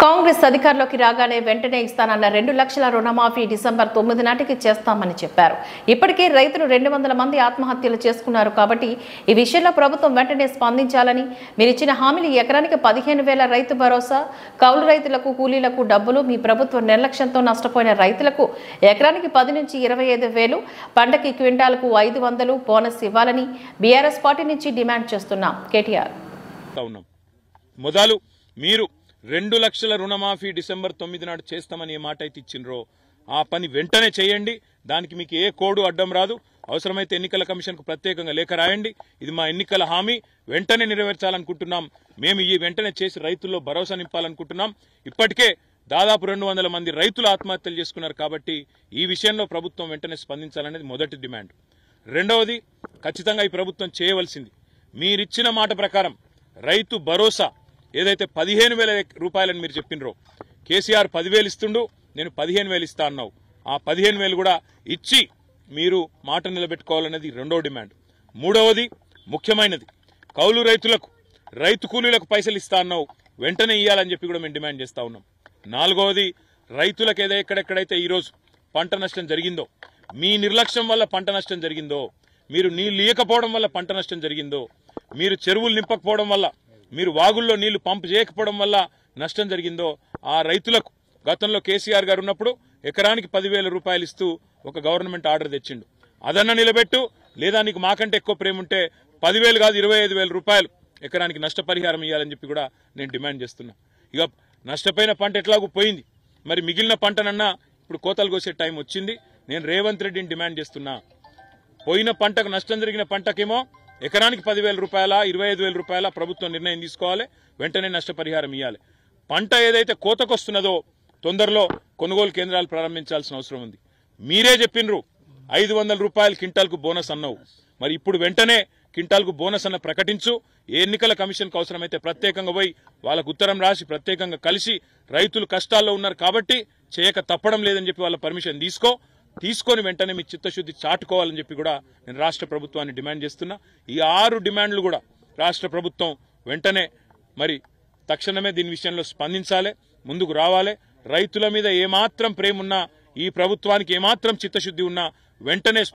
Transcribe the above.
కాంగ్రెస్ అధికారంలోకి రాగానే వెంటనే ఇస్తానన్న 2 లక్షల రుణమాఫీ డిసెంబర్ 9 నాటికి చేస్తామని చెప్పారు. ఇప్పటికే రైతులు 200 మంది ఆత్మహత్యలు చేసుకున్నారు కాబట్టి ఈ విషయంలో ప్రభుత్వం వెంటనే స్పందించాలని, మీరిచ్చిన హామీలు ఎకరానికి 15,000 రైతు భరోసా, కౌలు రైతులకు కూలీలకు డబ్బులు, మీ ప్రభుత్వం నిర్లక్ష్యంతో నష్టపోయిన రైతులకు ఎకరానికి 10 నుంచి 25,000, పంటకి క్వింటాలకు 500 బోనస్ ఇవ్వాలని బీఆర్ఎస్ పార్టీ నుంచి డిమాండ్ చేస్తున్నాం. కేటీఆర్ మొదలు మీరు 2 లక్షల రుణమాఫీ డిసెంబర్ 9 నాడు చేస్తామని ఏ మాట అయితే ఇచ్చిండ్రో ఆ పని వెంటనే చేయండి. దానికి మీకు ఏ కోడు అడ్డం రాదు. అవసరమైతే ఎన్నికల కమిషన్కు ప్రత్యేకంగా లేఖ రాయండి. ఇది మా ఎన్నికల హామీ, వెంటనే నెరవేర్చాలనుకుంటున్నాం. మేము ఈ వెంటనే చేసి రైతుల్లో భరోసా నింపాలనుకుంటున్నాం. ఇప్పటికే దాదాపు 200 మంది రైతులు ఆత్మహత్యలు చేసుకున్నారు కాబట్టి ఈ విషయంలో ప్రభుత్వం వెంటనే స్పందించాలనేది మొదటి డిమాండ్. రెండవది, ఖచ్చితంగా ఈ ప్రభుత్వం చేయవలసింది, మీరిచ్చిన మాట ప్రకారం రైతు భరోసా ఏదైతే 15,000 రూపాయలని మీరు చెప్పినరో, కేసీఆర్ 10,000 ఇస్తుండు, నేను 15,000 ఇస్తా అన్నావు. ఆ 15,000 కూడా ఇచ్చి మీరు మాట నిలబెట్టుకోవాలనేది రెండో డిమాండ్. మూడవది, ముఖ్యమైనది, కౌలు రైతులకు, రైతు కూలీలకు పైసలు ఇస్తా అన్నావు, వెంటనే ఇవ్వాలని చెప్పి కూడా మేము డిమాండ్ చేస్తా ఉన్నాం. నాలుగవది, రైతులకు ఎక్కడెక్కడైతే ఈరోజు పంట నష్టం జరిగిందో, మీ నిర్లక్ష్యం వల్ల పంట నష్టం జరిగిందో, మీరు నీళ్లు ఇవ్వకపోవడం వల్ల పంట నష్టం జరిగిందో, మీరు చెరువులు నింపకపోవడం వల్ల, మీరు వాగుల్లో నీళ్లు పంపు చేయకపోవడం వల్ల నష్టం జరిగిందో, ఆ రైతులకు గతంలో కేసీఆర్ గారు ఉన్నప్పుడు ఎకరానికి 10,000 రూపాయలు ఇస్తూ ఒక గవర్నమెంట్ ఆర్డర్ తెచ్చిండు. అదన్నా నిలబెట్టు, లేదా నీకు మాకంటే ఎక్కువ ప్రేమ ఉంటే 10,000 కాదు 25,000 రూపాయలు ఎకరానికి నష్టపరిహారం ఇవ్వాలని చెప్పి కూడా నేను డిమాండ్ చేస్తున్నా. ఇక నష్టపోయిన పంట ఎట్లాగూ పోయింది, మరి మిగిలిన పంటనన్నా ఇప్పుడు కోతలు కోసే టైం వచ్చింది. నేను రేవంత్ రెడ్డిని డిమాండ్ చేస్తున్నా, పోయిన పంటకు నష్టం జరిగిన పంటకేమో ఎకరానికి 10,000 రూపాయల 25,000 రూపాయల ప్రభుత్వం నిర్ణయం తీసుకోవాలి, వెంటనే నష్టపరిహారం ఇవ్వాలి. పంట ఏదైతే కోతకొస్తున్నదో తొందరలో కొనుగోలు కేంద్రాలు ప్రారంభించాల్సిన అవసరం ఉంది. మీరే చెప్పినరు 500 రూపాయలు క్వింటాల్కు బోనస్ అన్నావు, మరి ఇప్పుడు వెంటనే క్వింటాల్కు బోనస్ అన్న ప్రకటించు. ఏ ఎన్నికల కమిషన్కు అవసరమైతే ప్రత్యేకంగా పోయి వాళ్ళకు ఉత్తరం రాసి ప్రత్యేకంగా కలిసి, రైతులు కష్టాల్లో ఉన్నారు కాబట్టి చేయక తప్పడం లేదని చెప్పి వాళ్ళ పర్మిషన్ తీసుకొని వెంటనే మీ చిత్తశుద్ధి చాటుకోవాలని చెప్పి కూడా నేను రాష్ట్ర ప్రభుత్వాన్ని డిమాండ్ చేస్తున్నా. ఈ 6 డిమాండ్లు కూడా రాష్ట్ర ప్రభుత్వం వెంటనే మరి తక్షణమే దీని విషయంలో స్పందించాలి, ముందుకు రావాలి. రైతుల మీద ఏమాత్రం ప్రేమ ఉన్నా, ఈ ప్రభుత్వానికి ఏమాత్రం చిత్తశుద్ధి ఉన్నా వెంటనే